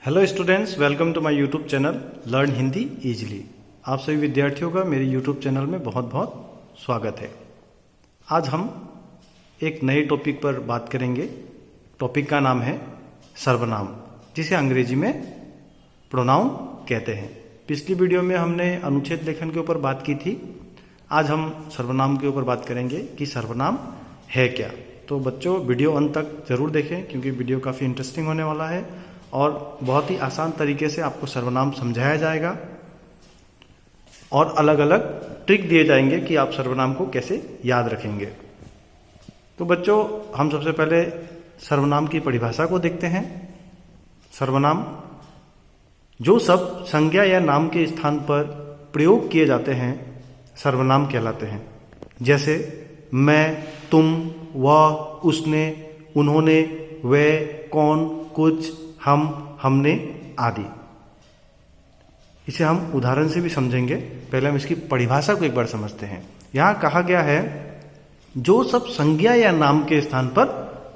Hello students, welcome to my YouTube channel learn Hindi easily. आप सभी विद्यार्थियों का मेरे यूट्यूब चैनल में बहुत बहुत स्वागत है। आज हम एक नए टॉपिक पर बात करेंगे। टॉपिक का नाम है सर्वनाम, जिसे अंग्रेजी में प्रोनाउन कहते हैं। पिछली वीडियो में हमने अनुच्छेद लेखन के ऊपर बात की थी। आज हम सर्वनाम के ऊपर बात करेंगे कि सर्वनाम है क्या। तो बच्चों, वीडियो अंत तक जरूर देखें क्योंकि वीडियो काफ़ी इंटरेस्टिंग होने वाला है और बहुत ही आसान तरीके से आपको सर्वनाम समझाया जाएगा और अलग अलग ट्रिक दिए जाएंगे कि आप सर्वनाम को कैसे याद रखेंगे। तो बच्चों, हम सबसे पहले सर्वनाम की परिभाषा को देखते हैं। सर्वनाम जो शब्द संज्ञा या नाम के स्थान पर प्रयोग किए जाते हैं सर्वनाम कहलाते हैं। जैसे मैं, तुम, वह, उसने, उन्होंने, वे, कौन, कुछ, हम, हमने आदि। इसे हम उदाहरण से भी समझेंगे। पहले हम इसकी परिभाषा को एक बार समझते हैं। यहां कहा गया है जो सब संज्ञा या नाम के स्थान पर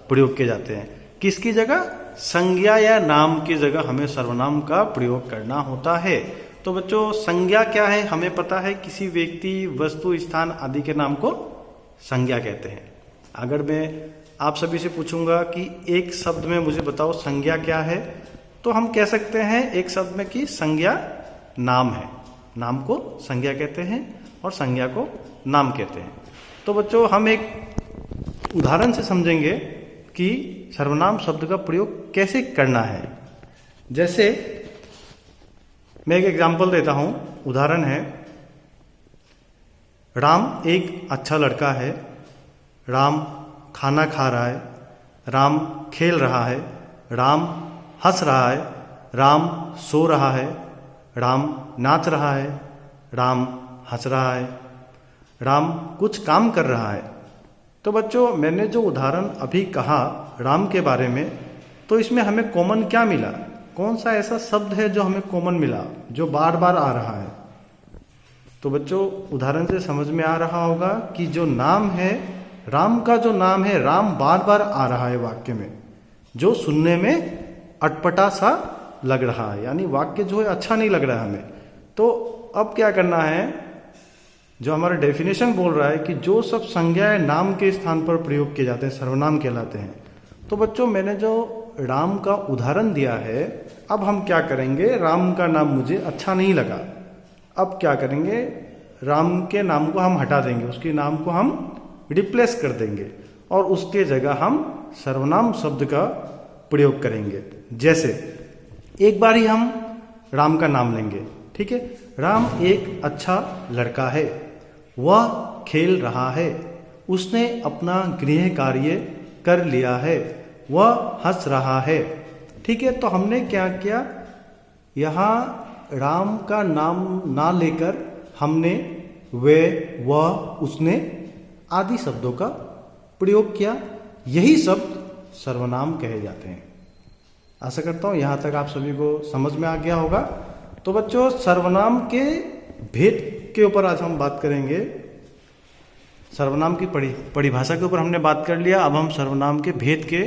प्रयोग किए जाते हैं। किसकी जगह? संज्ञा या नाम की जगह हमें सर्वनाम का प्रयोग करना होता है। तो बच्चों, संज्ञा क्या है हमें पता है। किसी व्यक्ति, वस्तु, स्थान आदि के नाम को संज्ञा कहते हैं। अगर मैं आप सभी से पूछूंगा कि एक शब्द में मुझे बताओ संज्ञा क्या है, तो हम कह सकते हैं एक शब्द में कि संज्ञा नाम है। नाम को संज्ञा कहते हैं और संज्ञा को नाम कहते हैं। तो बच्चों, हम एक उदाहरण से समझेंगे कि सर्वनाम शब्द का प्रयोग कैसे करना है। जैसे मैं एक एग्जाम्पल देता हूं। उदाहरण है, राम एक अच्छा लड़का है। राम खाना खा रहा है। राम खेल रहा है। राम हंस रहा है। राम सो रहा है। राम नाच रहा है। राम हंस रहा है। राम कुछ काम कर रहा है। तो बच्चों, मैंने जो उदाहरण अभी कहा राम के बारे में, तो इसमें हमें कॉमन क्या मिला? कौन सा ऐसा शब्द है जो हमें कॉमन मिला, जो बार बार आ रहा है? तो बच्चों, उदाहरण से समझ में आ रहा होगा कि जो नाम है, राम का जो नाम है, राम बार बार आ रहा है वाक्य में, जो सुनने में अटपटा सा लग रहा है, यानी वाक्य जो है अच्छा नहीं लग रहा है हमें। तो अब क्या करना है, जो हमारा डेफिनेशन बोल रहा है कि जो सब संज्ञा या नाम के स्थान पर प्रयोग किए जाते हैं सर्वनाम कहलाते हैं। तो बच्चों, मैंने जो राम का उदाहरण दिया है, अब हम क्या करेंगे, राम का नाम मुझे अच्छा नहीं लगा। अब क्या करेंगे, राम के नाम को हम हटा देंगे, उसके नाम को हम रिप्लेस कर देंगे और उसके जगह हम सर्वनाम शब्द का प्रयोग करेंगे। जैसे एक बार ही हम राम का नाम लेंगे, ठीक है। राम एक अच्छा लड़का है। वह खेल रहा है। उसने अपना गृह कार्य कर लिया है। वह हंस रहा है, ठीक है। तो हमने क्या किया, यहाँ राम का नाम ना लेकर हमने वे, वह, उसने आदि शब्दों का प्रयोग किया। यही शब्द सर्वनाम कहे जाते हैं। आशा करता हूं यहां तक आप सभी को समझ में आ गया होगा। तो बच्चों, सर्वनाम के भेद के ऊपर आज हम बात करेंगे। सर्वनाम की परिभाषा के ऊपर हमने बात कर लिया। अब हम सर्वनाम के भेद के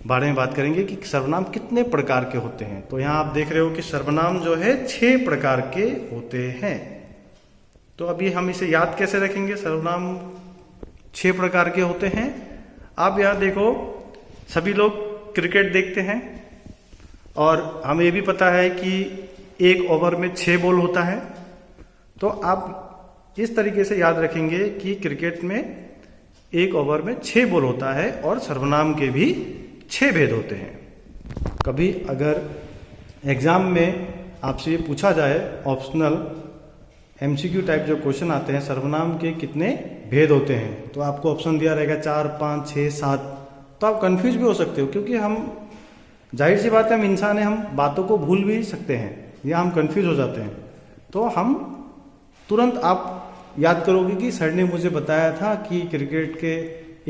बारे में बात करेंगे कि सर्वनाम कितने प्रकार के होते हैं। तो यहां आप देख रहे हो कि सर्वनाम जो है 6 प्रकार के होते हैं। तो अभी हम इसे याद कैसे रखेंगे? सर्वनाम 6 प्रकार के होते हैं। आप यहां देखो, सभी लोग क्रिकेट देखते हैं और हमें ये भी पता है कि एक ओवर में 6 बॉल होता है। तो आप इस तरीके से याद रखेंगे कि क्रिकेट में एक ओवर में 6 बॉल होता है और सर्वनाम के भी 6 भेद होते हैं। कभी अगर एग्जाम में आपसे ये पूछा जाए, ऑप्शनल एमसीक्यू टाइप जो क्वेश्चन आते हैं, सर्वनाम के कितने भेद होते हैं, तो आपको ऑप्शन दिया रहेगा 4, 5, 6, 7। तो आप कंफ्यूज भी हो सकते हो, क्योंकि हम, जाहिर सी बात है, हम इंसान हैं, हम बातों को भूल भी सकते हैं या हम कंफ्यूज हो जाते हैं। तो हम तुरंत आप याद करोगे कि सर ने मुझे बताया था कि क्रिकेट के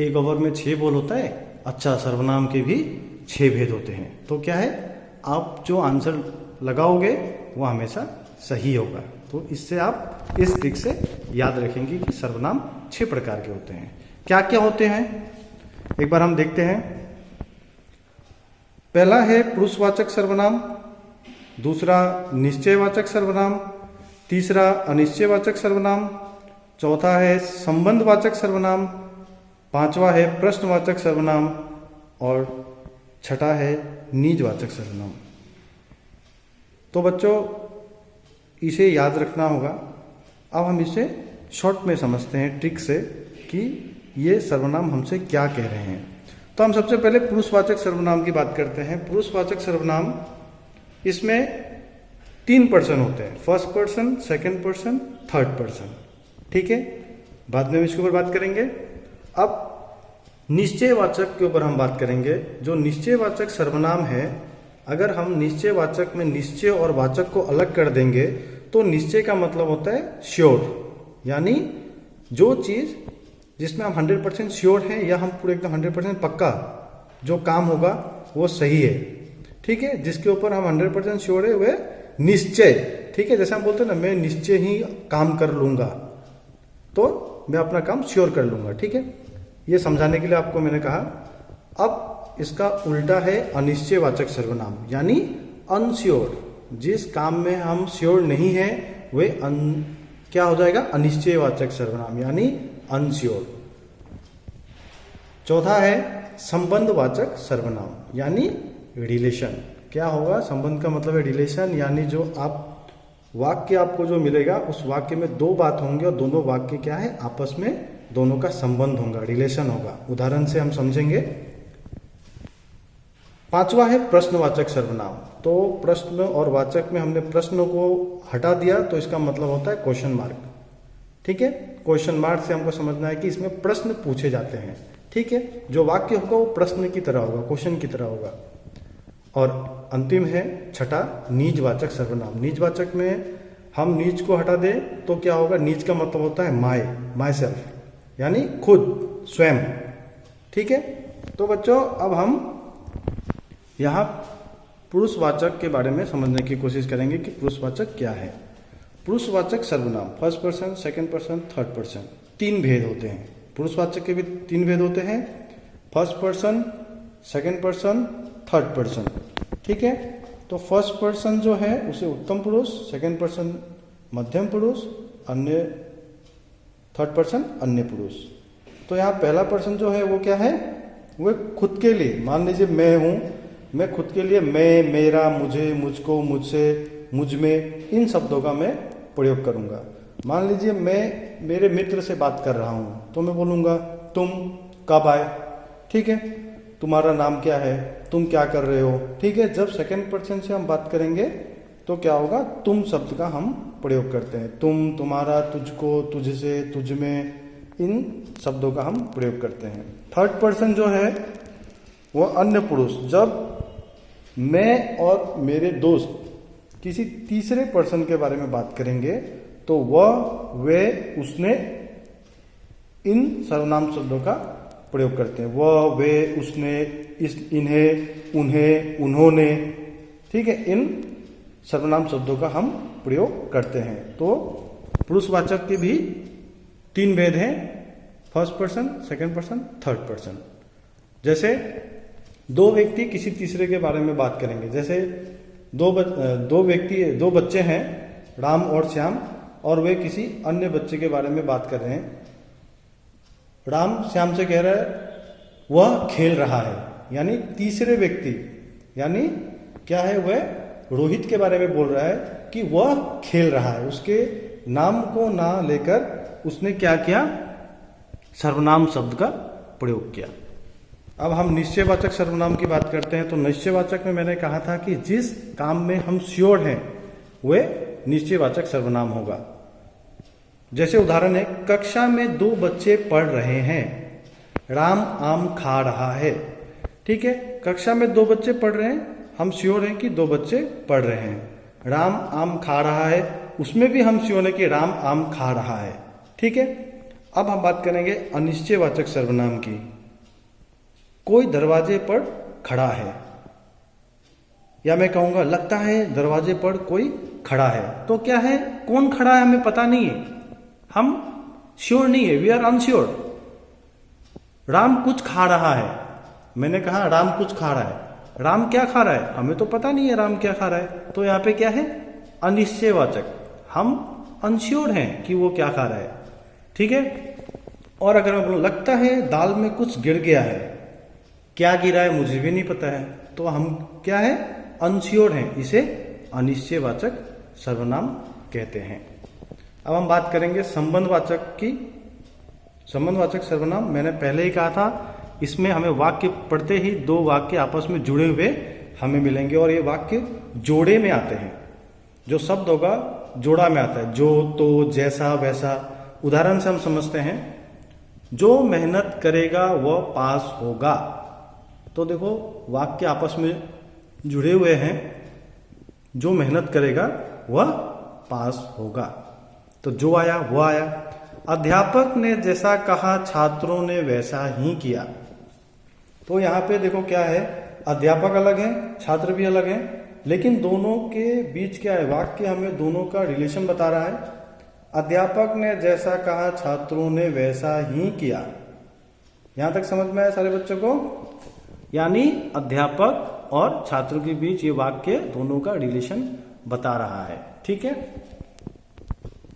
एक ओवर में 6 बॉल होता है। अच्छा, सर्वनाम के भी 6 भेद होते हैं। तो क्या है, आप जो आंसर लगाओगे वो हमेशा सही होगा। तो इससे आप इस ट्रिक से याद रखेंगे कि सर्वनाम 6 प्रकार के होते हैं। क्या क्या होते हैं, एक बार हम देखते हैं। पहला है पुरुषवाचक सर्वनाम, दूसरा निश्चयवाचक सर्वनाम, तीसरा अनिश्चयवाचक सर्वनाम, चौथा है संबंधवाचक सर्वनाम, पांचवा है प्रश्नवाचक सर्वनाम और छठा है निजवाचक सर्वनाम। तो बच्चों इसे याद रखना होगा। अब हम इसे शॉर्ट में समझते हैं ट्रिक से कि ये सर्वनाम हमसे क्या कह रहे हैं। तो हम सबसे पहले पुरुषवाचक सर्वनाम की बात करते हैं। पुरुषवाचक सर्वनाम, इसमें 3 पर्सन होते हैं, first person, second person, third person. ठीक है, बाद में हम इसके ऊपर बात करेंगे। अब निश्चयवाचक के ऊपर हम बात करेंगे। जो निश्चयवाचक सर्वनाम है, अगर हम निश्चयवाचक में निश्चय और वाचक को अलग कर देंगे तो निश्चय का मतलब होता है श्योर, यानी जो चीज जिसमें हम 100% श्योर हैं या हम पूरे एकदम 100% पक्का जो काम होगा वो सही है। ठीक है, जिसके ऊपर हम 100% श्योर है वह निश्चय। ठीक है, जैसे हम बोलते हैं ना, मैं निश्चय ही काम कर लूंगा, तो मैं अपना काम श्योर कर लूंगा। ठीक है, ये समझाने के लिए आपको मैंने कहा। अब इसका उल्टा है अनिश्चयवाचक सर्वनाम, यानी अनश्योर। जिस काम में हम श्योर नहीं है वे क्या हो जाएगा, अनिश्चयवाचक सर्वनाम, यानी अनश्योर। चौथा है संबंधवाचक सर्वनाम, यानी रिलेशन। क्या होगा, संबंध का मतलब है रिलेशन, यानी जो आप वाक्य आपको जो मिलेगा उस वाक्य में 2 बात होंगे और दोनों वाक्य क्या है, आपस में दोनों का संबंध होगा, रिलेशन होगा। उदाहरण से हम समझेंगे। पांचवा है प्रश्नवाचक सर्वनाम। तो प्रश्न और वाचक में हमने प्रश्न को हटा दिया तो इसका मतलब होता है क्वेश्चन मार्क। ठीक है, क्वेश्चन मार्क से हमको समझना है कि इसमें प्रश्न पूछे जाते हैं। ठीक है, जो वाक्य होगा वो प्रश्न की तरह होगा, क्वेश्चन की तरह होगा। और अंतिम है छठा निजवाचक सर्वनाम। निजवाचक में हम निज को हटा दें तो क्या होगा, निज का मतलब होता है माई सेल्फ, यानी खुद, स्वयं। ठीक है, तो बच्चों अब हम यहाँ पुरुषवाचक के बारे में समझने की कोशिश करेंगे कि पुरुषवाचक क्या है। पुरुषवाचक सर्वनाम, first person, second person, third person, 3 भेद होते हैं। पुरुषवाचक के भी 3 भेद होते हैं, first person, second person, third person. ठीक है, तो फर्स्ट पर्सन जो है उसे उत्तम पुरुष, सेकंड पर्सन मध्यम पुरुष, अन्य थर्ड पर्सन अन्य पुरुष। तो यहाँ पहला पर्सन जो है वो क्या है, वो खुद के लिए, मान लीजिए मैं हूं, मैं खुद के लिए मैं, मेरा, मुझे, मुझको, मुझसे, मुझ में, इन शब्दों का मैं प्रयोग करूंगा। मान लीजिए मैं मेरे मित्र से बात कर रहा हूं तो मैं बोलूंगा तुम कब आए। ठीक है, तुम्हारा नाम क्या है, तुम क्या कर रहे हो। ठीक है, जब सेकंड पर्सन से हम बात करेंगे तो क्या होगा, तुम शब्द का हम प्रयोग करते हैं। तुम, तुम्हारा, तुझको, तुझसे, तुझ में, इन शब्दों का हम प्रयोग करते हैं। थर्ड पर्सन जो है वो अन्य पुरुष। जब मैं और मेरे दोस्त किसी तीसरे पर्सन के बारे में बात करेंगे तो वह, वे, उसने, इन सर्वनाम शब्दों का प्रयोग करते हैं। वह, वे, उसने, इस, इन्हें, उन्हें, उन्होंने। ठीक है, इन सर्वनाम शब्दों का हम प्रयोग करते हैं। तो पुरुषवाचक के भी 3 भेद हैं, first person, second person, third person. जैसे 2 व्यक्ति किसी तीसरे के बारे में बात करेंगे। जैसे दो बच्चे हैं, राम और श्याम, और वे किसी अन्य बच्चे के बारे में बात कर रहे हैं। राम श्याम से कह रहा है वह खेल रहा है, यानी तीसरे व्यक्ति, यानी क्या है, वह रोहित के बारे में बोल रहा है कि वह खेल रहा है। उसके नाम को ना लेकर उसने क्या किया, सर्वनाम शब्द का प्रयोग किया। अब हम निश्चयवाचक सर्वनाम की बात करते हैं। तो निश्चयवाचक में मैंने कहा था कि जिस काम में हम श्योर हैं वह निश्चयवाचक सर्वनाम होगा। जैसे उदाहरण है, कक्षा में 2 बच्चे पढ़ रहे हैं, राम आम खा रहा है। ठीक है, कक्षा में 2 बच्चे पढ़ रहे हैं, हम श्योर हैं कि 2 बच्चे पढ़ रहे हैं। राम आम खा रहा है, उसमें भी हम श्योर हैं कि राम आम खा रहा है। ठीक है, अब हम बात करेंगे अनिश्चयवाचक सर्वनाम की। कोई दरवाजे पर खड़ा है, या मैं कहूंगा लगता है दरवाजे पर कोई खड़ा है। तो क्या है, कौन खड़ा है हमें पता नहीं है, हम श्योर नहीं है, वी आर अनश्योर। राम कुछ खा रहा है, मैंने कहा राम कुछ खा रहा है, राम क्या खा रहा है, हमें तो पता नहीं है राम क्या खा रहा है, तो यहाँ पे क्या है, अनिश्चयवाचक, हम अनश्योर हैं कि वो क्या खा रहा है। ठीक है। और अगर मैं बोलूं लगता है दाल में कुछ गिर गया है, क्या गिरा है मुझे भी नहीं पता है, तो हम क्या है, अनश्योर हैं, इसे अनिश्चयवाचक सर्वनाम कहते हैं। अब हम बात करेंगे संबंधवाचक की। संबंधवाचक सर्वनाम मैंने पहले ही कहा था, इसमें हमें वाक्य पढ़ते ही दो वाक्य आपस में जुड़े हुए हमें मिलेंगे और ये वाक्य जोड़े में आते हैं। जो शब्द होगा जोड़ा में आता है, जो, तो, जैसा, वैसा। उदाहरण से हम समझते हैं, जो मेहनत करेगा वह पास होगा। तो देखो वाक्य आपस में जुड़े हुए हैं, जो मेहनत करेगा वह पास होगा, तो जो आया वो आया। अध्यापक ने जैसा कहा छात्रों ने वैसा ही किया। तो यहाँ पे देखो क्या है, अध्यापक अलग है, छात्र भी अलग है, लेकिन दोनों के बीच क्या है, वाक्य हमें दोनों का रिलेशन बता रहा है। अध्यापक ने जैसा कहा छात्रों ने वैसा ही किया। यहां तक समझ में आया सारे बच्चों को? यानी अध्यापक और छात्र के बीच ये वाक्य दोनों का रिलेशन बता रहा है। ठीक है।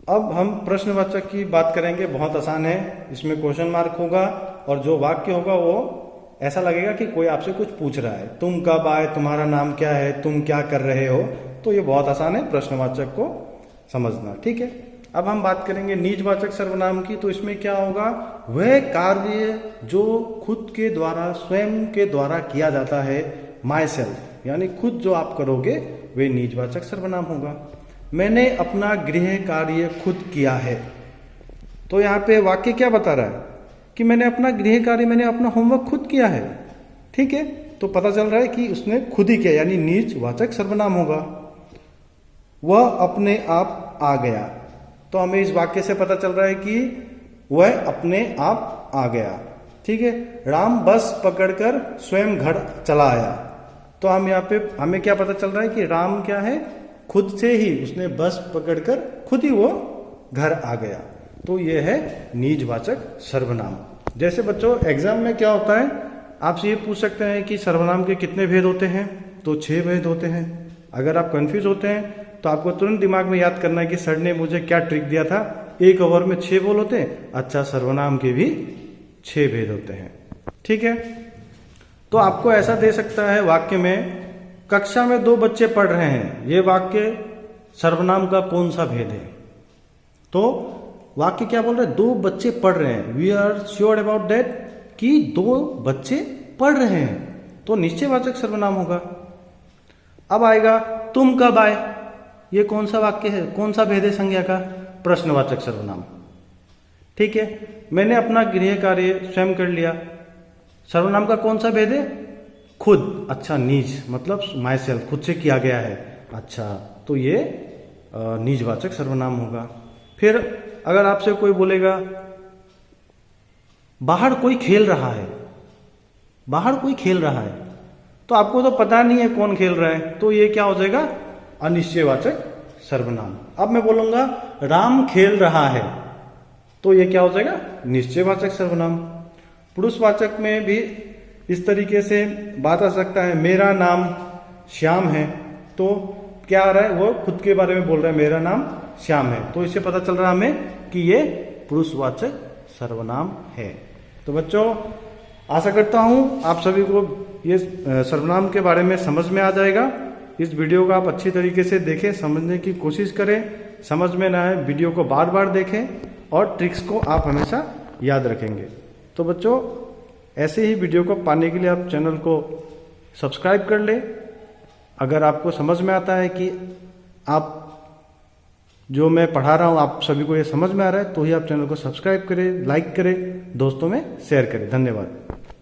अब हम प्रश्नवाचक की बात करेंगे, बहुत आसान है, इसमें क्वेश्चन मार्क होगा और जो वाक्य होगा वो ऐसा लगेगा कि कोई आपसे कुछ पूछ रहा है, तुम कब आए, तुम्हारा नाम क्या है, तुम क्या कर रहे हो। तो ये बहुत आसान है प्रश्नवाचक को समझना। ठीक है। अब हम बात करेंगे निजवाचक सर्वनाम की। तो इसमें क्या होगा, वह कार्य जो खुद के द्वारा, स्वयं के द्वारा किया जाता है, माई सेल्फ, यानी खुद जो आप करोगे वे निजवाचक सर्वनाम होगा। मैंने अपना गृह कार्य खुद किया है। तो यहाँ पे वाक्य क्या बता रहा है कि मैंने अपना गृह कार्य, मैंने अपना होमवर्क खुद किया है। ठीक है। तो पता चल रहा है कि उसने खुद ही किया, यानी निजवाचक सर्वनाम होगा। वह अपने आप आ गया। तो हमें इस वाक्य से पता चल रहा है कि वह अपने आप आ गया। ठीक है। राम बस पकड़कर स्वयं घर चला आया। तो हम यहाँ पे हमें क्या पता चल रहा है कि राम क्या है, खुद से ही उसने बस पकड़कर खुद ही वो घर आ गया। तो ये है निजवाचक सर्वनाम। जैसे बच्चों एग्जाम में क्या होता है, आपसे ये पूछ सकते हैं कि सर्वनाम के कितने भेद होते हैं, तो 6 भेद होते हैं। अगर आप कंफ्यूज होते हैं तो आपको तुरंत दिमाग में याद करना है कि सर ने मुझे क्या ट्रिक दिया था, 1 ओवर में 6 बोल होते हैं। अच्छा, सर्वनाम के भी 6 भेद होते हैं। ठीक है। तो आपको ऐसा दे सकता है वाक्य में, कक्षा में 2 बच्चे पढ़ रहे हैं, ये वाक्य सर्वनाम का कौन सा भेद है? तो वाक्य क्या बोल रहे हैं, 2 बच्चे पढ़ रहे हैं, we are sure about that कि 2 बच्चे पढ़ रहे हैं, तो निश्चयवाचक सर्वनाम होगा। अब आएगा तुम कब आए, ये कौन सा वाक्य है, कौन सा भेद है संज्ञा का? प्रश्नवाचक सर्वनाम। ठीक है। मैंने अपना गृह कार्य स्वयं कर लिया, सर्वनाम का कौन सा भेद है? खुद। अच्छा, निज मतलब माई सेल्फ, खुद से किया गया है। अच्छा, तो ये निजवाचक सर्वनाम होगा। फिर अगर आपसे कोई बोलेगा बाहर कोई खेल रहा है, बाहर कोई खेल रहा है, तो आपको तो पता नहीं है कौन खेल रहा है, तो ये क्या हो जाएगा? अनिश्चयवाचक सर्वनाम। अब मैं बोलूंगा राम खेल रहा है, तो ये क्या हो जाएगा? निश्चयवाचक सर्वनाम। पुरुषवाचक में भी इस तरीके से बात आ सकता है, मेरा नाम श्याम है, तो क्या आ रहा है, वो खुद के बारे में बोल रहा है, मेरा नाम श्याम है, तो इससे पता चल रहा है हमें कि ये पुरुषवाचक सर्वनाम है। तो बच्चों आशा करता हूं आप सभी को ये सर्वनाम के बारे में समझ में आ जाएगा। इस वीडियो को आप अच्छी तरीके से देखें, समझने की कोशिश करें, समझ में ना आए वीडियो को बार बार देखें और ट्रिक्स को आप हमेशा याद रखेंगे। तो बच्चों ऐसे ही वीडियो को पाने के लिए आप चैनल को सब्सक्राइब कर लें। अगर आपको समझ में आता है कि आप जो मैं पढ़ा रहा हूँ आप सभी को ये समझ में आ रहा है, तो ही आप चैनल को सब्सक्राइब करें, लाइक करें, दोस्तों में शेयर करें। धन्यवाद।